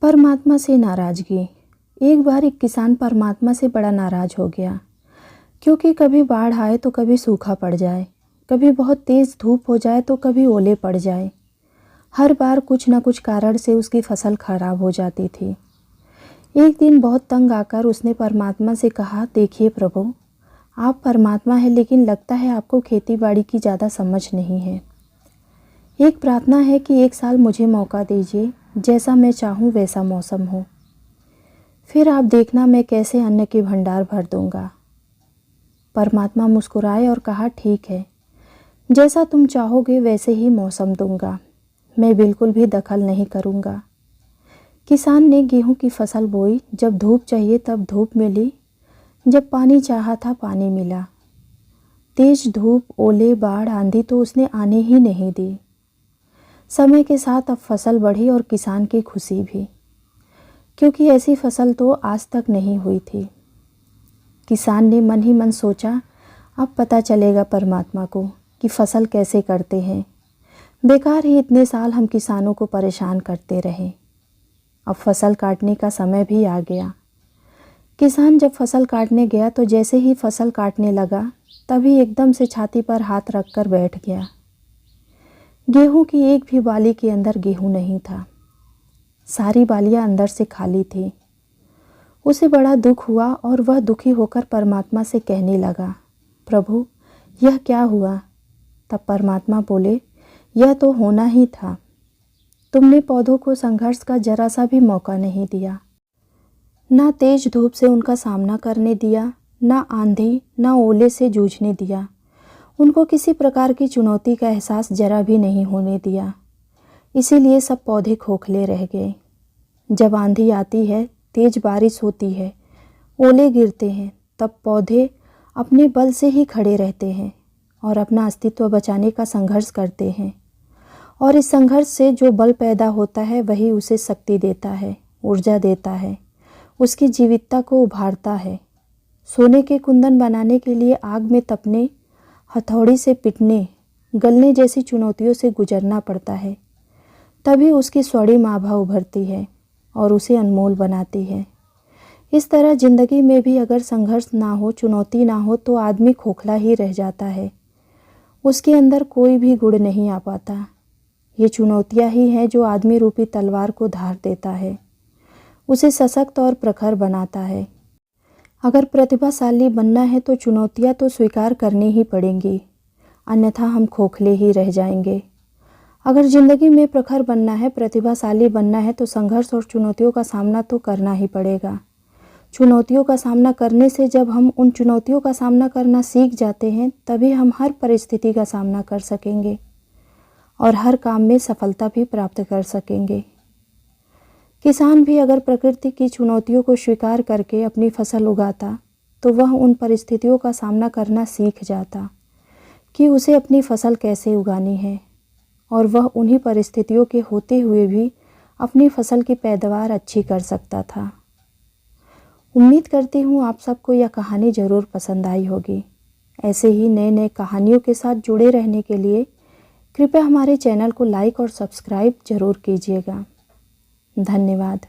परमात्मा से नाराज़गी। एक बार एक किसान परमात्मा से बड़ा नाराज़ हो गया, क्योंकि कभी बाढ़ आए तो कभी सूखा पड़ जाए, कभी बहुत तेज़ धूप हो जाए तो कभी ओले पड़ जाए। हर बार कुछ न कुछ कारण से उसकी फसल खराब हो जाती थी। एक दिन बहुत तंग आकर उसने परमात्मा से कहा, देखिए प्रभु, आप परमात्मा हैं, लेकिन लगता है आपको खेती बाड़ी की ज़्यादा समझ नहीं है। एक प्रार्थना है कि एक साल मुझे मौका दीजिए, जैसा मैं चाहूँ वैसा मौसम हो, फिर आप देखना मैं कैसे अन्न के भंडार भर दूंगा। परमात्मा मुस्कुराए और कहा, ठीक है, जैसा तुम चाहोगे वैसे ही मौसम दूंगा, मैं बिल्कुल भी दखल नहीं करूंगा। किसान ने गेहूं की फसल बोई। जब धूप चाहिए तब धूप मिली, जब पानी चाहा था पानी मिला। तेज धूप, ओले, बाढ़, आंधी तो उसने आने ही नहीं दी। समय के साथ अब फसल बढ़ी और किसान की खुशी भी, क्योंकि ऐसी फसल तो आज तक नहीं हुई थी। किसान ने मन ही मन सोचा, अब पता चलेगा परमात्मा को कि फसल कैसे करते हैं। बेकार ही इतने साल हम किसानों को परेशान करते रहे। अब फसल काटने का समय भी आ गया। किसान जब फसल काटने गया तो जैसे ही फसल काटने लगा, तभी एकदम से छाती पर हाथ रखकर बैठ गया। गेहूं की एक भी बाली के अंदर गेहूं नहीं था। सारी बालियां अंदर से खाली थी। उसे बड़ा दुख हुआ और वह दुखी होकर परमात्मा से कहने लगा, प्रभु, यह क्या हुआ? तब परमात्मा बोले, यह तो होना ही था। तुमने पौधों को संघर्ष का जरा सा भी मौका नहीं दिया। ना तेज धूप से उनका सामना करने दिया, ना आंधी, ना ओले से जूझने दिया। उनको किसी प्रकार की चुनौती का एहसास जरा भी नहीं होने दिया। इसीलिए सब पौधे खोखले रह गए। जब आंधी आती है, तेज बारिश होती है, ओले गिरते हैं, तब पौधे अपने बल से ही खड़े रहते हैं और अपना अस्तित्व बचाने का संघर्ष करते हैं। और इस संघर्ष से जो बल पैदा होता है वही उसे शक्ति देता है, ऊर्जा देता है, उसकी जीवितता को उभारता है। सोने के कुंदन बनाने के लिए आग में तपने, हथौड़ी से पिटने, गलने जैसी चुनौतियों से गुजरना पड़ता है, तभी उसकी स्वर्णिम आभा उभरती है और उसे अनमोल बनाती है। इस तरह ज़िंदगी में भी अगर संघर्ष ना हो, चुनौती ना हो, तो आदमी खोखला ही रह जाता है। उसके अंदर कोई भी गुण नहीं आ पाता। ये चुनौतियाँ ही हैं जो आदमी रूपी तलवार को धार देता है, उसे सशक्त और प्रखर बनाता है। अगर प्रतिभाशाली बनना है तो चुनौतियाँ तो स्वीकार करनी ही पड़ेंगी, अन्यथा हम खोखले ही रह जाएंगे। अगर ज़िंदगी में प्रखर बनना है, प्रतिभाशाली बनना है, तो संघर्ष और चुनौतियों का सामना तो करना ही पड़ेगा। चुनौतियों का सामना करने से जब हम उन चुनौतियों का सामना करना सीख जाते हैं, तभी हम हर परिस्थिति का सामना कर सकेंगे और हर काम में सफलता भी प्राप्त कर सकेंगे। किसान भी अगर प्रकृति की चुनौतियों को स्वीकार करके अपनी फसल उगाता, तो वह उन परिस्थितियों का सामना करना सीख जाता कि उसे अपनी फसल कैसे उगानी है, और वह उन्हीं परिस्थितियों के होते हुए भी अपनी फसल की पैदावार अच्छी कर सकता था। उम्मीद करती हूँ आप सबको यह कहानी ज़रूर पसंद आई होगी। ऐसे ही नए नए कहानियों के साथ जुड़े रहने के लिए कृपया हमारे चैनल को लाइक और सब्सक्राइब ज़रूर कीजिएगा। धन्यवाद।